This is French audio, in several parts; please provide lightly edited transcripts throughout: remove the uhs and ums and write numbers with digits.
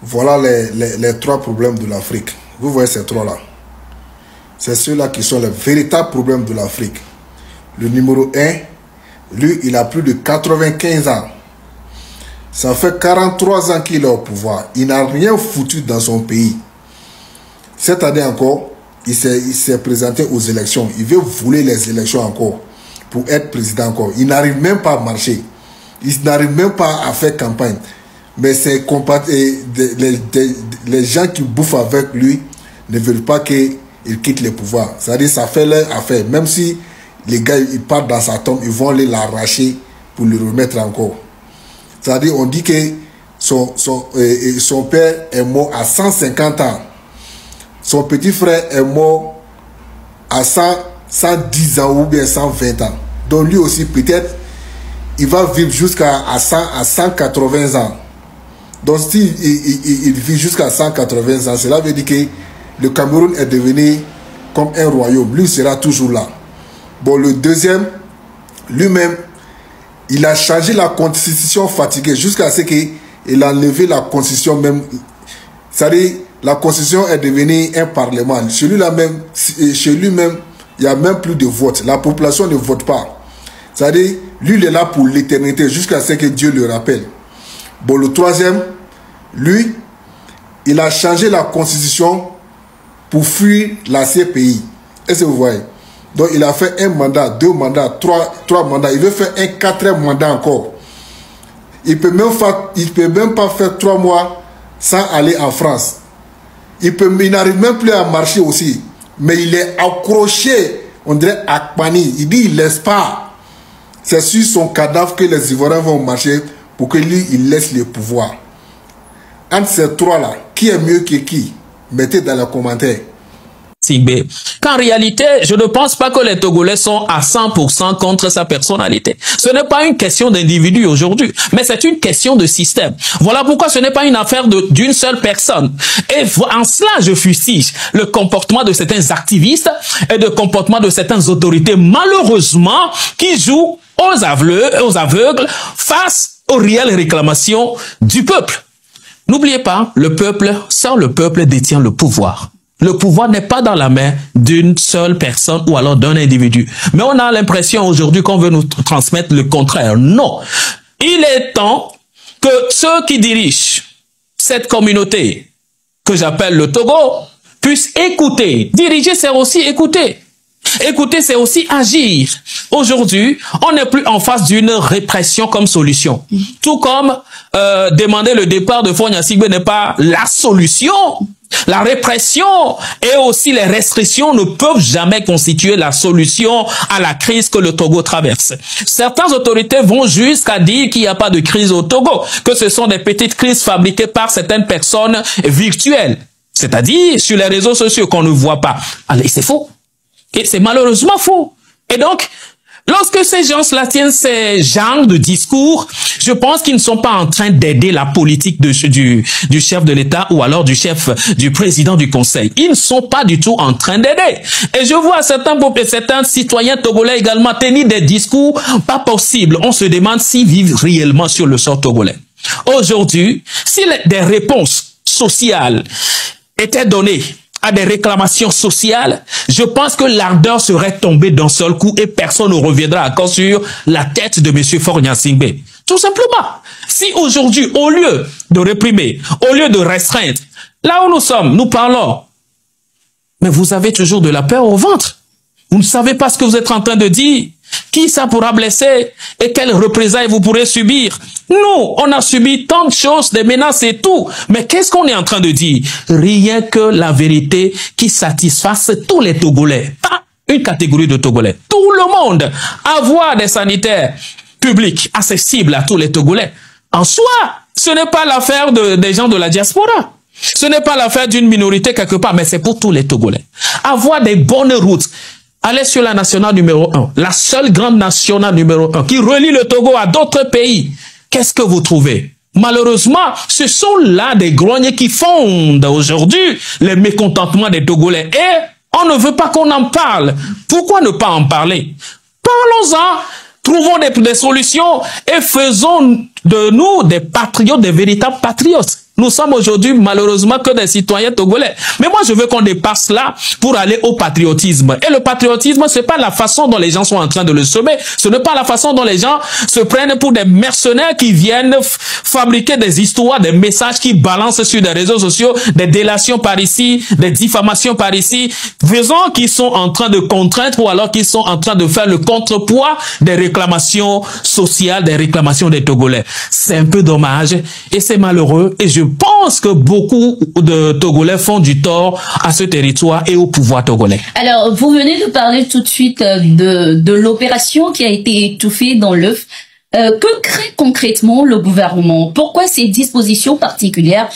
Voilà les trois problèmes de l'Afrique. Vous voyez ces trois-là. C'est ceux-là qui sont les véritables problèmes de l'Afrique. Le numéro 1, lui, il a plus de 95 ans. Ça fait 43 ans qu'il est au pouvoir. Il n'a rien foutu dans son pays. Cette année encore, il s'est présenté aux élections. Il veut voler les élections encore pour être président encore. Il n'arrive même pas à marcher. Il n'arrive même pas à faire campagne. Mais les gens qui bouffent avec lui ne veulent pas qu'il quitte le pouvoir. C'est-à-dire ça fait leur affaire. Même si les gars ils partent dans sa tombe, ils vont aller l'arracher pour le remettre encore. C'est-à-dire on dit que son père est mort à 150 ans. Son petit frère est mort à 110 ans ou bien 120 ans. Donc lui aussi peut-être il va vivre jusqu'à 180 ans. Donc si il vit jusqu'à 180 ans, cela veut dire que le Cameroun est devenu comme un royaume. Lui sera toujours là. Bon, le deuxième, lui-même, il a changé la constitution fatiguée jusqu'à ce qu'il a enlevé la constitution même. C'est-à-dire, la constitution est devenue un parlement. Chez lui-même, il n'y a même plus de vote. La population ne vote pas. C'est-à-dire, lui, il est là pour l'éternité jusqu'à ce que Dieu le rappelle. Bon, le troisième, lui, il a changé la constitution pour fuir la CPI. Est-ce que vous voyez? Donc, il a fait un mandat, 2 mandats, 3 mandats. Il veut faire un 4e mandat encore. Il ne peut même pas faire 3 mois sans aller en France. Il n'arrive même plus à marcher aussi. Mais il est accroché, on dirait Akpani. Il dit, il ne laisse pas. C'est sur son cadavre que les Ivoiriens vont marcher pour que lui, il laisse le pouvoir. Entre ces trois-là, qui est mieux que qui? Mettez dans les commentaires. Qu'en réalité, je ne pense pas que les Togolais sont à 100% contre sa personnalité. Ce n'est pas une question d'individu aujourd'hui, mais c'est une question de système. Voilà pourquoi ce n'est pas une affaire d'une seule personne. Et en cela, je fustige le comportement de certains activistes et le comportement de certaines autorités, malheureusement, qui jouent aux aveugles face aux réelles réclamations du peuple. N'oubliez pas, le peuple, seul le peuple détient le pouvoir. Le pouvoir n'est pas dans la main d'une seule personne ou alors d'un individu. Mais on a l'impression aujourd'hui qu'on veut nous transmettre le contraire. Non. Il est temps que ceux qui dirigent cette communauté que j'appelle le Togo puissent écouter. Diriger, c'est aussi écouter. Écouter, c'est aussi agir. Aujourd'hui, on n'est plus en face d'une répression comme solution. Tout comme demander le départ de Faure Gnassingbé n'est pas la solution. La répression et aussi les restrictions ne peuvent jamais constituer la solution à la crise que le Togo traverse. Certaines autorités vont jusqu'à dire qu'il n'y a pas de crise au Togo, que ce sont des petites crises fabriquées par certaines personnes virtuelles, c'est-à-dire sur les réseaux sociaux qu'on ne voit pas. Allez, c'est faux. Et c'est malheureusement faux. Et donc, lorsque ces gens-là tiennent ces genres de discours, je pense qu'ils ne sont pas en train d'aider la politique du chef de l'État ou alors du président du Conseil. Ils ne sont pas du tout en train d'aider. Et je vois certains citoyens togolais également tenir des discours pas possibles. On se demande s'ils vivent réellement sur le sol togolais. Aujourd'hui, si des réponses sociales étaient données à des réclamations sociales, je pense que l'ardeur serait tombée d'un seul coup et personne ne reviendra encore sur la tête de M. Faure Gnassingbé. Tout simplement. Si aujourd'hui, au lieu de réprimer, au lieu de restreindre, là où nous sommes, nous parlons, mais vous avez toujours de la peur au ventre. Vous ne savez pas ce que vous êtes en train de dire. Qui ça pourra blesser et quelles représailles vous pourrez subir? Nous, on a subi tant de choses, des menaces et tout. Mais qu'est-ce qu'on est en train de dire? Rien que la vérité qui satisfasse tous les Togolais. Pas une catégorie de Togolais. Tout le monde. Avoir des sanitaires publics accessibles à tous les Togolais. En soi, ce n'est pas l'affaire des gens de la diaspora. Ce n'est pas l'affaire d'une minorité quelque part, mais c'est pour tous les Togolais. Avoir des bonnes routes. Allez sur la nationale numéro 1, la seule grande nationale numéro 1 qui relie le Togo à d'autres pays. Qu'est-ce que vous trouvez? Malheureusement, ce sont là des grognes qui fondent aujourd'hui les mécontentements des Togolais. Et on ne veut pas qu'on en parle. Pourquoi ne pas en parler? Parlons-en, trouvons des solutions et faisons de nous des patriotes, des véritables patriotes. Nous sommes aujourd'hui malheureusement que des citoyens togolais. Mais moi, je veux qu'on dépasse là pour aller au patriotisme. Et le patriotisme, c'est pas la façon dont les gens sont en train de le semer. Ce n'est pas la façon dont les gens se prennent pour des mercenaires qui viennent fabriquer des histoires, des messages qui balancent sur des réseaux sociaux, des délations par ici, des diffamations par ici, faisant qu'ils sont en train de contraindre ou alors qu'ils sont en train de faire le contrepoids des réclamations sociales, des réclamations des Togolais. C'est un peu dommage et c'est malheureux et je pense que beaucoup de Togolais font du tort à ce territoire et au pouvoir togolais. Alors, vous venez de parler tout de suite de l'opération qui a été étouffée dans l'œuf. Que crée concrètement le gouvernement? Pourquoi ces dispositions particulières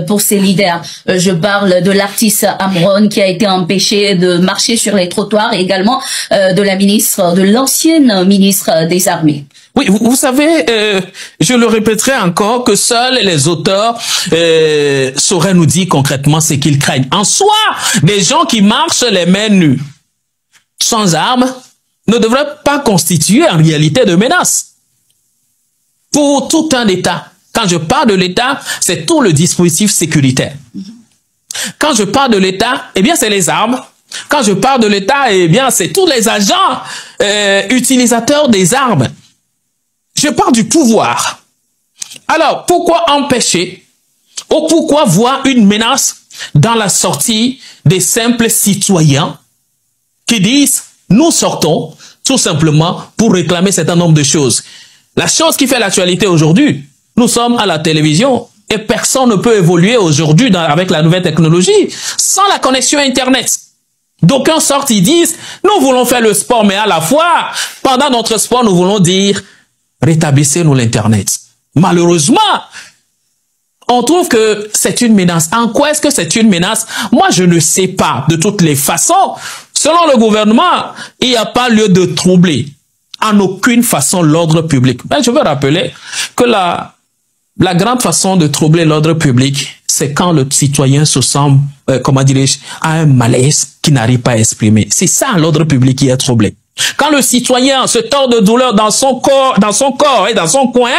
pour ses leaders? Je parle de l'artiste Amron qui a été empêché de marcher sur les trottoirs et également de l'ancienne ministre des Armées. Oui, vous savez, je le répéterai encore que seuls les auteurs sauraient nous dire concrètement ce qu'ils craignent. En soi, des gens qui marchent les mains nues, sans armes, ne devraient pas constituer en réalité de menace pour tout un État. Quand je parle de l'État, c'est tout le dispositif sécuritaire. Quand je parle de l'État, eh bien, c'est les armes. Quand je parle de l'État, eh bien, c'est tous les agents utilisateurs des armes. Je parle du pouvoir. Alors, pourquoi empêcher ou pourquoi voir une menace dans la sortie des simples citoyens qui disent « nous sortons tout simplement pour réclamer un certain nombre de choses ». La chose qui fait l'actualité aujourd'hui, nous sommes à la télévision et personne ne peut évoluer aujourd'hui avec la nouvelle technologie sans la connexion Internet. D'aucuns sortent, ils disent « nous voulons faire le sport, mais à la fois, pendant notre sport, nous voulons dire « rétablissez-nous l'Internet ». Malheureusement, on trouve que c'est une menace. En quoi est-ce que c'est une menace? Moi, je ne sais pas. De toutes les façons, selon le gouvernement, il n'y a pas lieu de troubler en aucune façon l'ordre public. Mais je veux rappeler que la grande façon de troubler l'ordre public, c'est quand le citoyen se sent, comment dirais-je, à un malaise qu'il n'arrive pas à exprimer. C'est ça l'ordre public qui est troublé. Quand le citoyen se tord de douleur dans son corps et dans son coin,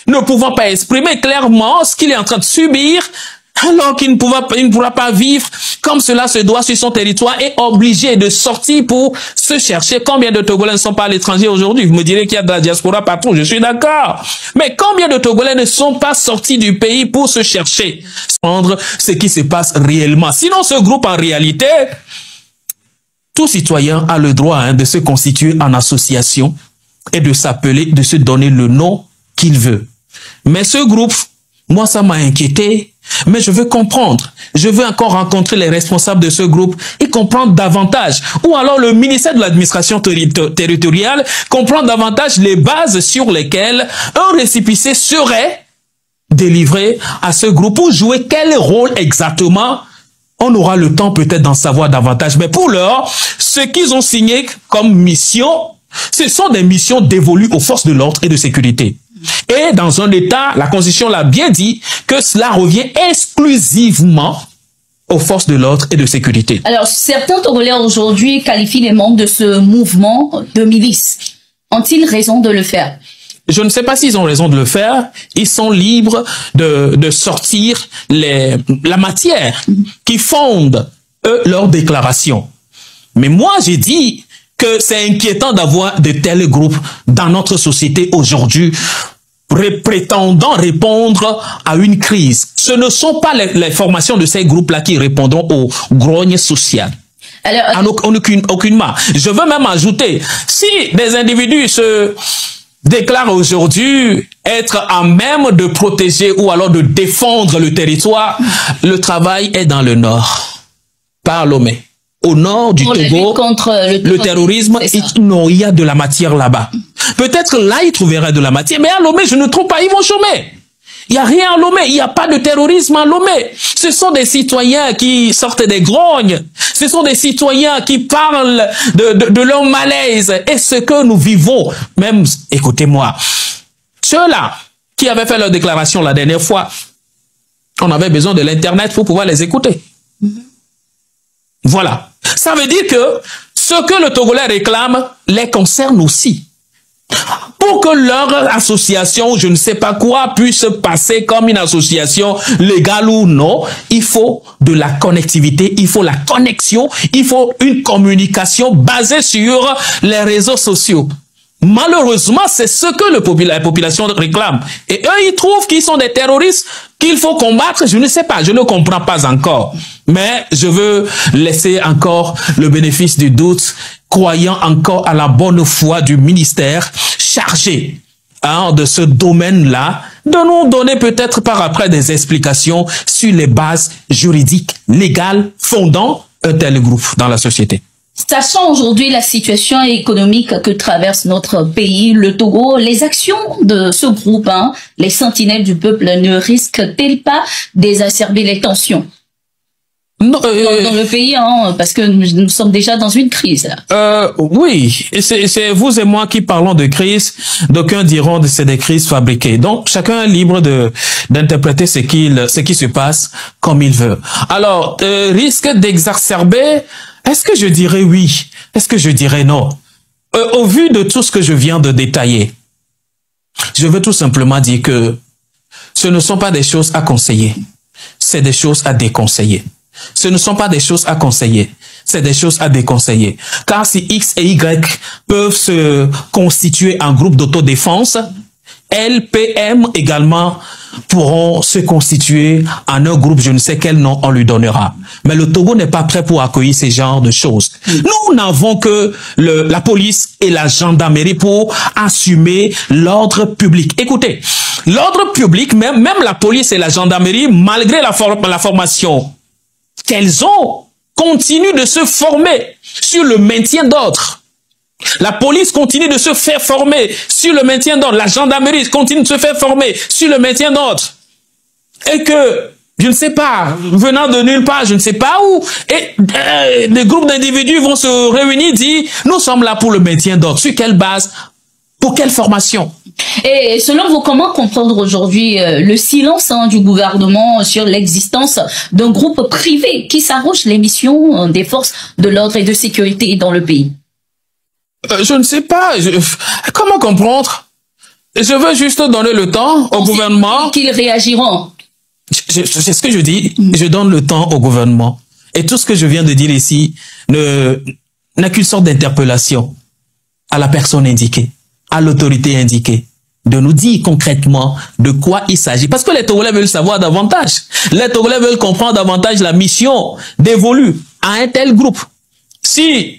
ne pouvant pas exprimer clairement ce qu'il est en train de subir, alors qu'il ne pourra pas vivre comme cela se doit sur son territoire, est obligé de sortir pour se chercher. Combien de Togolais ne sont pas à l'étranger aujourd'hui? Vous me direz qu'il y a de la diaspora partout, je suis d'accord. Mais combien de Togolais ne sont pas sortis du pays pour se chercher, prendre ce qui se passe réellement? Sinon, ce groupe, en réalité, tout citoyen a le droit de se constituer en association et de s'appeler, de se donner le nom qu'il veut. Mais ce groupe, moi, ça m'a inquiété, mais je veux comprendre. Je veux encore rencontrer les responsables de ce groupe et comprendre davantage. Ou alors le ministère de l'administration territoriale comprendre davantage les bases sur lesquelles un récépissé serait délivré à ce groupe pour jouer quel rôle exactement. On aura le temps peut-être d'en savoir davantage. Mais pour l'heure, ce qu'ils ont signé comme mission, ce sont des missions dévolues aux forces de l'ordre et de sécurité. Et dans un État, la Constitution l'a bien dit, que cela revient exclusivement aux forces de l'ordre et de sécurité. Alors, certains Togolais aujourd'hui qualifient les membres de ce mouvement de milice. Ont-ils raison de le faire? Je ne sais pas s'ils ont raison de le faire. Ils sont libres de sortir la matière qui fonde leur déclaration. Mais moi, j'ai dit que c'est inquiétant d'avoir de tels groupes dans notre société aujourd'hui prétendant répondre à une crise. Ce ne sont pas les formations de ces groupes-là qui répondront aux grognes sociales. Alors, aucunement. Je veux même ajouter, si des individus se déclarent aujourd'hui être à même de protéger ou alors de défendre le territoire, le travail est dans le nord, par Lomé. Au nord du Togo, le terrorisme, il y a de la matière là-bas. Peut-être là, ils trouveraient de la matière, mais à Lomé, je ne trouve pas, ils vont chômer. Il n'y a rien à Lomé, il n'y a pas de terrorisme à Lomé. Ce sont des citoyens qui sortent des grognes. Ce sont des citoyens qui parlent de leur malaise. Et ce que nous vivons, même, écoutez-moi, ceux-là qui avaient fait leur déclaration la dernière fois, on avait besoin de l'Internet pour pouvoir les écouter. Voilà. Ça veut dire que ce que le Togolais réclame les concerne aussi. Pour que leur association, je ne sais pas quoi, puisse passer comme une association légale ou non, il faut de la connectivité, il faut la connexion, il faut une communication basée sur les réseaux sociaux. Malheureusement, c'est ce que la population réclame. Et eux, ils trouvent qu'ils sont des terroristes qu'il faut combattre. Je ne sais pas, je ne comprends pas encore. Mais je veux laisser encore le bénéfice du doute, croyant encore à la bonne foi du ministère chargé de ce domaine-là, de nous donner peut-être par après des explications sur les bases juridiques, légales, fondant un tel groupe dans la société. Sachant aujourd'hui la situation économique que traverse notre pays, le Togo, les actions de ce groupe, les sentinelles du peuple, ne risquent-elles pas d'exacerber les tensions dans le pays, parce que nous sommes déjà dans une crise. Oui, c'est vous et moi qui parlons de crise. D'aucuns diront que c'est des crises fabriquées. Donc, chacun est libre d'interpréter ce qui se passe comme il veut. Alors, risque d'exacerber, est-ce que je dirais oui? Est-ce que je dirais non? Au vu de tout ce que je viens de détailler, je veux tout simplement dire que ce ne sont pas des choses à conseiller. C'est des choses à déconseiller. Ce ne sont pas des choses à conseiller, c'est des choses à déconseiller. Car si X et Y peuvent se constituer en groupe d'autodéfense, LPM également pourront se constituer en un groupe, je ne sais quel nom on lui donnera. Mais le Togo n'est pas prêt pour accueillir ce genre de choses. Nous n'avons que la police et la gendarmerie pour assumer l'ordre public. Écoutez, l'ordre public, même la police et la gendarmerie, malgré la formation qu'elles ont, continuent de se former sur le maintien d'ordre. La police continue de se faire former sur le maintien d'ordre. La gendarmerie continue de se faire former sur le maintien d'ordre. Et que, je ne sais pas, venant de nulle part, je ne sais pas où, et des groupes d'individus vont se réunir, dire, nous sommes là pour le maintien d'ordre. Sur quelle base? Pour quelle formation? Et selon vous, comment comprendre aujourd'hui le silence du gouvernement sur l'existence d'un groupe privé qui s'arroge les missions des forces de l'ordre et de sécurité dans le pays? Je ne sais pas. Comment comprendre? Je veux juste donner le temps au gouvernement. Qu'ils réagiront. C'est ce que je dis. Je donne le temps au gouvernement. Et tout ce que je viens de dire ici n'a qu'une sorte d'interpellation à la personne indiquée, à l'autorité indiquée, de nous dire concrètement de quoi il s'agit. Parce que les Togolais veulent savoir davantage. Les Togolais veulent comprendre davantage la mission dévolue à un tel groupe. Si